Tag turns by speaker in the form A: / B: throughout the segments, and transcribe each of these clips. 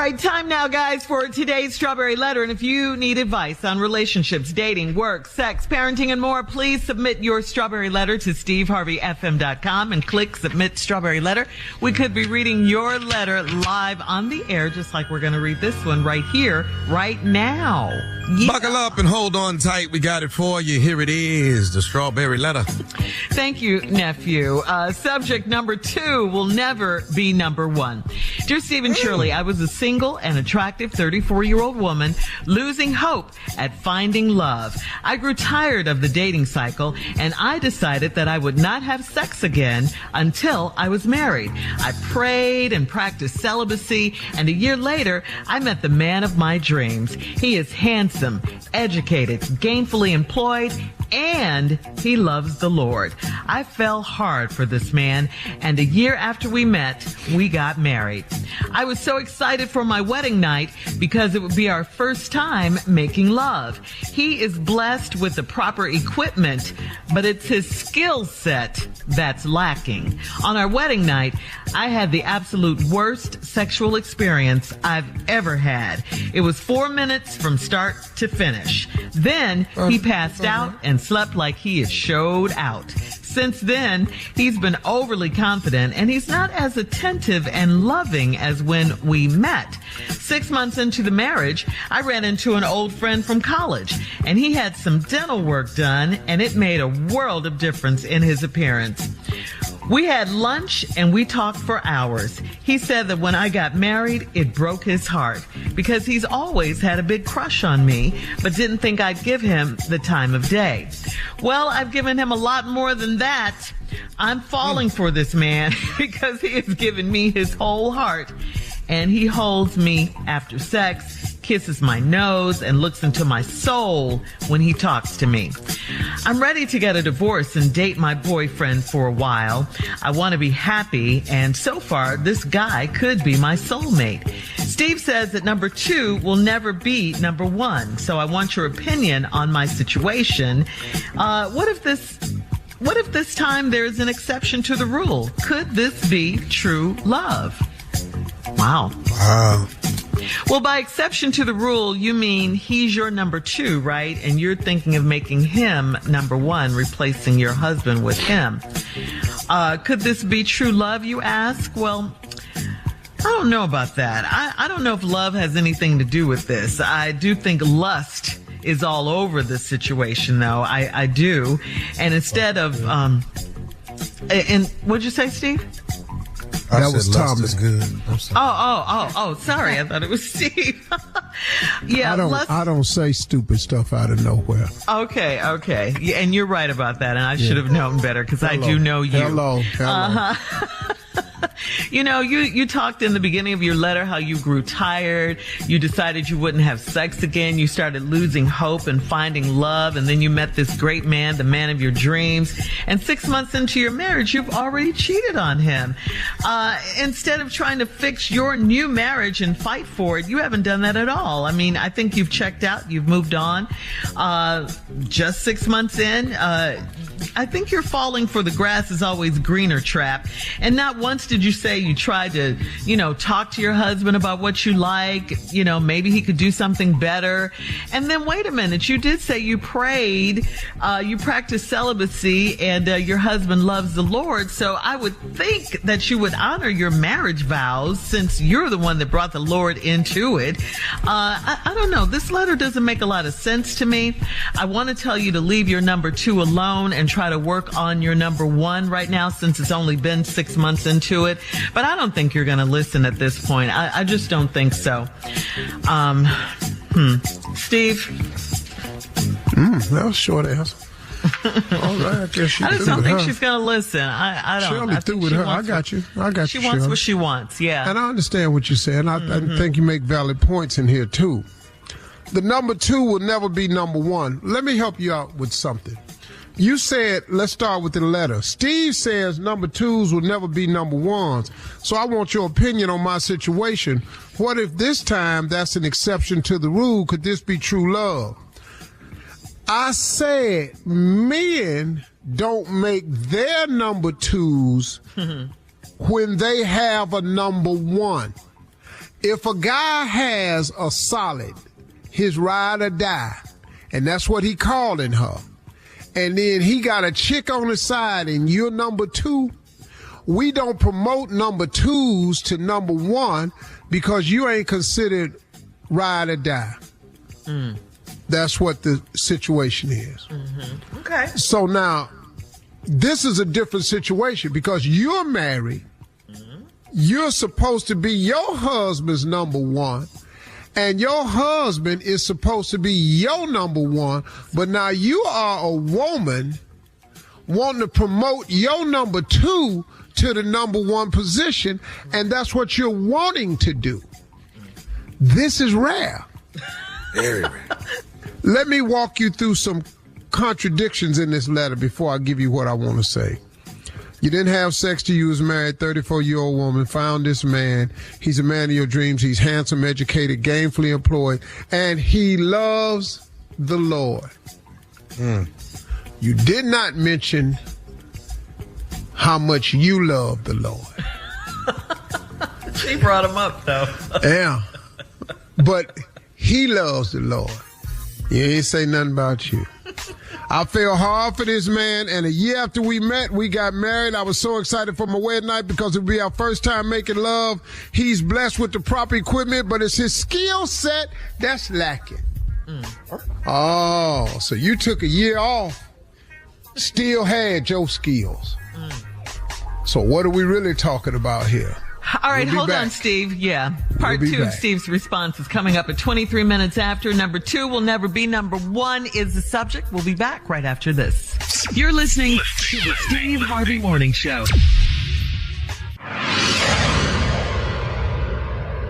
A: right, time now, guys, for today's Strawberry Letter. And if you need advice on relationships, dating, work, sex, parenting, and more, please submit your Strawberry Letter to steveharveyfm.com and click Submit Strawberry Letter. We could be reading your letter live on the air, just like we're going to read this one right here, right now. Yeah.
B: Buckle up and hold on tight. We got it for you. Here it is, the Strawberry Letter.
A: Thank you, nephew. Subject number 2 will never be number 1. Dear Steve and Shirley, I was a single and attractive 34-year-old woman losing hope at finding love. I grew tired of the dating cycle, and I decided that I would not have sex again until I was married. I prayed and practiced celibacy, and a year later, I met the man of my dreams. He is handsome, educated, gainfully employed, and he loves the Lord. I fell hard for this man, and a year after we met, we got married. I was so excited for my wedding night because it would be our first time making love. He is blessed with the proper equipment, but it's his skill set that's lacking. On our wedding night, I had the absolute worst sexual experience I've ever had. It was 4 minutes from start to finish. Then he passed out and slept like he is showed out. Since then, he's been overly confident, and he's not as attentive and loving as when we met. 6 months into the marriage, I ran into an old friend from college, and he had some dental work done, and it made a world of difference in his appearance. We had lunch and we talked for hours. He said that when I got married, it broke his heart because he's always had a big crush on me, but didn't think I'd give him the time of day. Well, I've given him a lot more than that. I'm falling for this man because he has given me his whole heart, and he holds me after sex, kisses my nose, and looks into my soul when he talks to me. I'm ready to get a divorce and date my boyfriend for a while. I want to be happy, and so far, this guy could be my soulmate. Steve says that number 2 will never be number 1, so I want your opinion on my situation. What if this time there's an exception to the rule? Could this be true love? Wow. Well, by exception to the rule, you mean he's your number 2, right? And you're thinking of making him number 1, replacing your husband with him. Could this be true love, you ask? Well, I don't know about that. I don't know if love has anything to do with this. I do think lust is all over this situation, though. I do. And instead of, and what'd you say, Steve?
C: That was Thomas.
B: Good.
A: Oh, sorry. I thought it was Steve. Yeah.
C: I don't say stupid stuff out of nowhere.
A: Okay. Yeah, and you're right about that. And I should have known better because I do know you.
C: Hello.
A: You know, you talked in the beginning of your letter how you grew tired. You decided you wouldn't have sex again. You started losing hope and finding love. And then you met this great man, the man of your dreams. And 6 months into your marriage, you've already cheated on him. Instead of trying to fix your new marriage and fight for it, you haven't done that at all. I mean, I think you've checked out. You've moved on. Just 6 months in, I think you're falling for the grass is always greener trap. And not once did you say you tried to, talk to your husband about what you like, maybe he could do something better. And then wait a minute, you did say you prayed, you practiced celibacy, and your husband loves the Lord. So I would think that you would honor your marriage vows since you're the one that brought the Lord into it. I don't know. This letter doesn't make a lot of sense to me. I want to tell you to leave your number 2 alone and try to work on your number 1 right now since it's only been 6 months into it. But I don't think you're going to listen at this point. I just don't think so. Steve?
C: That was short answer. All right, I guess
A: I just don't think she's going to listen. I don't.
C: Shirley through with her. I got you.
A: She wants what she wants, yeah.
C: And I understand what you're saying. I think you make valid points in here, too. The number 2 will never be number 1. Let me help you out with something. You said, let's start with the letter. Steve says number 2s will never be number 1s. So I want your opinion on my situation. What if this time that's an exception to the rule? Could this be true love? I said men don't make their number 2s when they have a number 1. If a guy has a solid, his ride or die, and that's what he calling her, and then he got a chick on the side and you're number 2, we don't promote number 2s to number 1 because you ain't considered ride or die. That's what the situation is.
A: Okay.
C: So now, this is a different situation because you're married. You're supposed to be your husband's number 1, and your husband is supposed to be your number 1, but now you are a woman wanting to promote your number 2 to the number 1 position, and that's what you're wanting to do. This is rare.
B: Very rare.
C: Let me walk you through some contradictions in this letter before I give you what I want to say. You didn't have sex till you was married, 34-year-old woman, found this man. He's a man of your dreams. He's handsome, educated, gainfully employed, and he loves the Lord. You did not mention how much you love the Lord.
A: She brought him up, though.
C: Yeah. But he loves the Lord. You ain't say nothing about you. I fell hard for this man, and a year after we met, we got married. I was so excited for my wedding night because it would be our first time making love. He's blessed with the proper equipment, but it's his skill set that's lacking. Oh, so you took a year off, still had your skills. So what are we really talking about here?
A: All right,
C: We'll be
A: hold
C: back.
A: on, Steve. Yeah. Part
C: We'll be
A: 2 of
C: back.
A: Steve's response is coming up at 23 minutes after. Number 2 will never be number 1 is the subject. We'll be back right after this.
D: You're listening to the Steve Harvey Morning Show.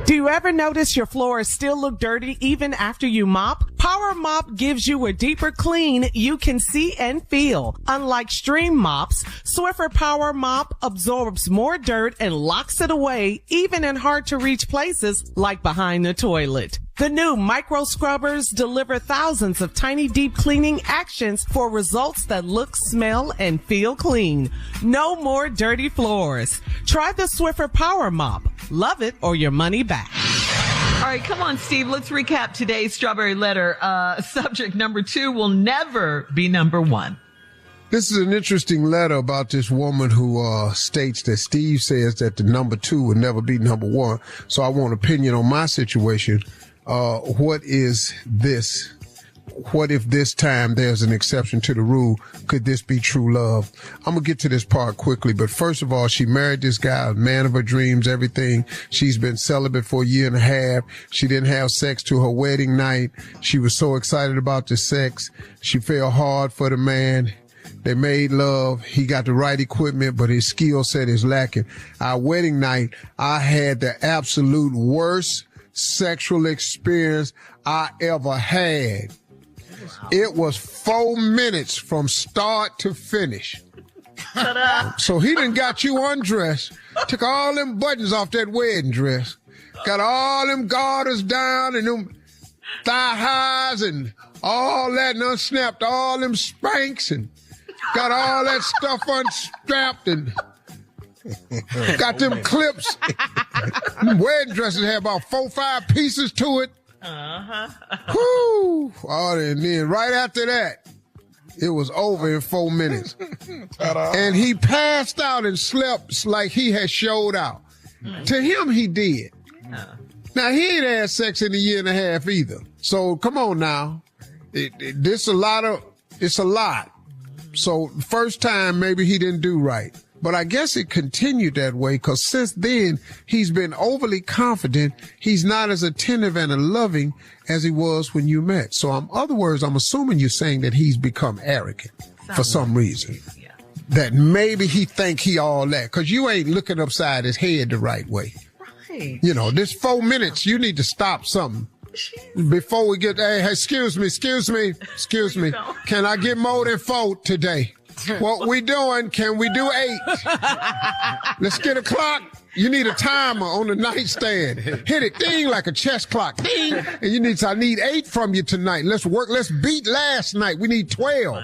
E: Do you ever notice your floors still look dirty even after you mop? Power Mop gives you a deeper clean you can see and feel. Unlike stream mops, Swiffer Power Mop absorbs more dirt and locks it away, even in hard-to-reach places like behind the toilet. The new micro scrubbers deliver thousands of tiny deep cleaning actions for results that look, smell, and feel clean. No more dirty floors. Try the Swiffer Power Mop. Love it or your money back.
A: All right, come on, Steve. Let's recap today's Strawberry Letter. Subject number 2 will never be number 1.
C: This is an interesting letter about this woman who states that Steve says that the number 2 will never be number 1. So I want opinion on my situation. What is this? What if this time there's an exception to the rule? Could this be true love? I'm going to get to this part quickly, but first of all, she married this guy, a man of her dreams, everything. She's been celibate for a year and a half. She didn't have sex to her wedding night. She was so excited about the sex. She fell hard for the man. They made love. He got the right equipment, but his skill set is lacking. Our wedding night, I had the absolute worst sexual experience I ever had. It was 4 minutes from start to finish. So he done got you undressed, took all them buttons off that wedding dress, got all them garters down and them thigh highs and all that, and unsnapped all them spanks and got all that stuff unstrapped and got them clips. Them wedding dresses had about 4 or 5 pieces to it. Whoo! Oh, and then right after that, it was over in 4 minutes. And he passed out and slept like he had showed out. To him, he did. Now, he ain't had sex in a year and a half either. So, come on now. It's a lot. So, first time, maybe he didn't do right. But I guess it continued that way because since then, he's been overly confident. He's not as attentive and loving as he was when you met. So in other words, I'm assuming you're saying that he's become arrogant for some reason.
A: Yeah.
C: That maybe he think he all that because you ain't looking upside his head the right way.
A: Right.
C: You know, this 4 minutes, you need to stop something. Before we get, hey, excuse me. Can I get more than 4 today? What we doing? Can we do 8? Let's get a clock. You need a timer on the nightstand. Hit it, ding, like a chess clock, ding. And I need 8 from you tonight. Let's work. Let's beat last night. We need 12.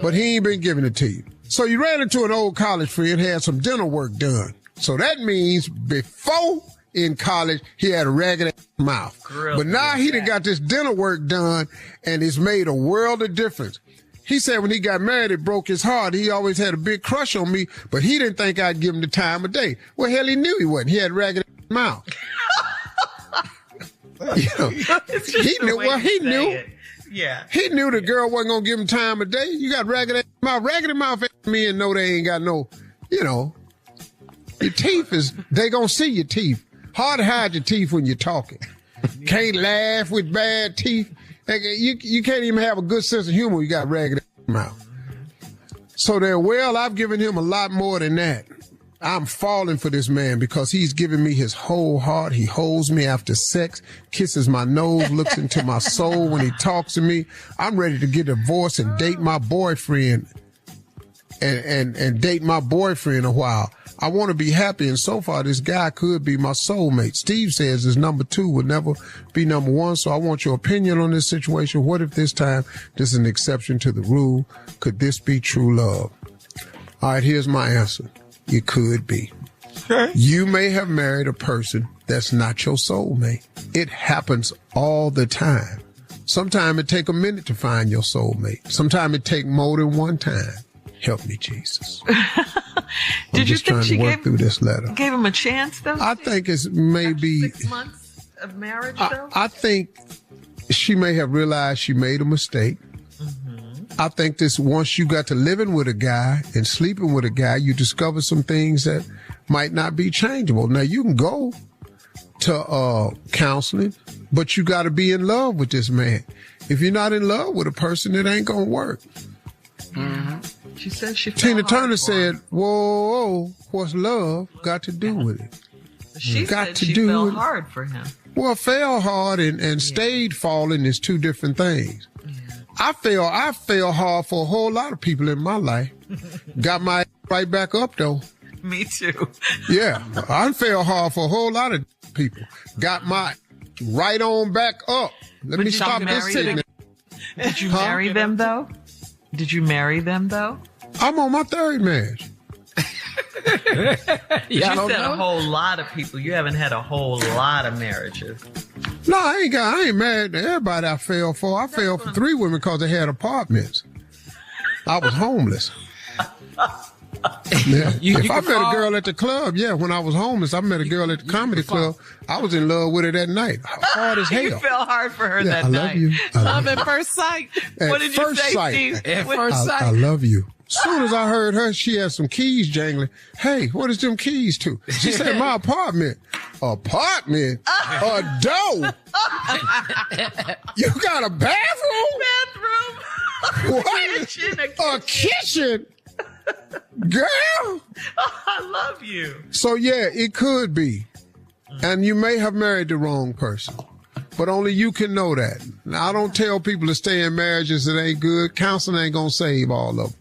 C: But he ain't been giving it to you. So you ran into an old college friend, had some dental work done. So that means before in college, he had a ragged mouth. But now he done got this dental work done, and it's made a world of difference. He said when he got married, it broke his heart. He always had a big crush on me, but he didn't think I'd give him the time of day. Well, hell, he knew he wasn't. He had a ragged mouth. You know, he knew. Well, he knew.
A: Yeah.
C: He knew the girl wasn't going to give him time of day. You got ragged mouth. Ragged mouth men know they ain't got no, you know, your teeth is, they going to see your teeth. Hard to hide your teeth when you're talking. Can't laugh with bad teeth. You can't even have a good sense of humor when you got ragged mouth. So I've given him a lot more than that. I'm falling for this man because he's giving me his whole heart. He holds me after sex, kisses my nose, looks into my soul when he talks to me. I'm ready to get divorced and date my boyfriend and date my boyfriend a while. I want to be happy, and so far this guy could be my soulmate. Steve says his number 2 would never be number 1, so I want your opinion on this situation. What if this time this is an exception to the rule? Could this be true love? All right, here's my answer. It could be. Okay. You may have married a person that's not your soulmate. It happens all the time. Sometimes it take a minute to find your soulmate. Sometimes it take more than one time. Help me, Jesus.
A: Did you think she gave
C: him
A: a chance, though?
C: I think it's maybe
A: 6 months of marriage, though.
C: I think she may have realized she made a mistake. I think this, once you got to living with a guy and sleeping with a guy, you discover some things that might not be changeable. Now, you can go to counseling, but you got to be in love with this man. If you're not in love with a person, it ain't going to work.
A: Mm-hmm. She said she fell
C: Tina
A: hard
C: Turner
A: for
C: said,
A: him.
C: whoa, what's love got to do with it?
A: She said she fell hard for him.
C: Well, fell hard and stayed falling is two different things. I fell hard for a whole lot of people in my life. Got my right back up, though.
A: Me too.
C: Yeah, I fell hard for a whole lot of people. Got my right on back up. Let me stop this sitting.
A: Did you marry them, though? Did you marry them, though?
C: I'm on my third marriage.
A: You said a whole lot of people. You haven't had a whole lot of marriages.
C: No, I ain't married to everybody I fell for. I fell for 3 women because they had apartments. I was homeless. Yeah. If I met a girl at the club, when I was homeless, I met a girl at the comedy club. I was in love with her that night. Hard as hell.
A: You fell hard for her that night.
C: I love you.
E: Love at first sight.
A: What did you say, Steve?
E: At first sight.
C: I love you. As soon as I heard her, she had some keys jangling. Hey, what is them keys to? She said, my apartment. Apartment? A door? You got a bathroom?
A: Bathroom?
C: What? A kitchen? Girl?
A: Oh, I love you.
C: So, it could be. And you may have married the wrong person. But only you can know that. Now, I don't tell people to stay in marriages that ain't good. Counseling ain't going to save all of them.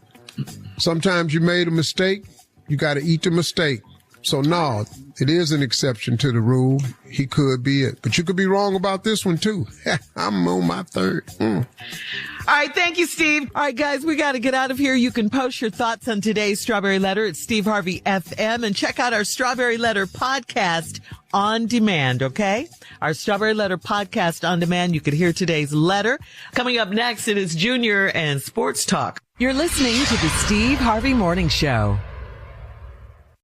C: Sometimes you made a mistake. You got to eat the mistake. So, no, it is an exception to the rule. He could be it. But you could be wrong about this one, too. I'm on my third.
A: All right. Thank you, Steve. All right, guys, we got to get out of here. You can post your thoughts on today's Strawberry Letter at Steve Harvey FM and check out our Strawberry Letter podcast on demand, okay? Our Strawberry Letter podcast on demand. You could hear today's letter. Coming up next, it is Junior and Sports Talk.
F: You're listening to the Steve Harvey Morning Show.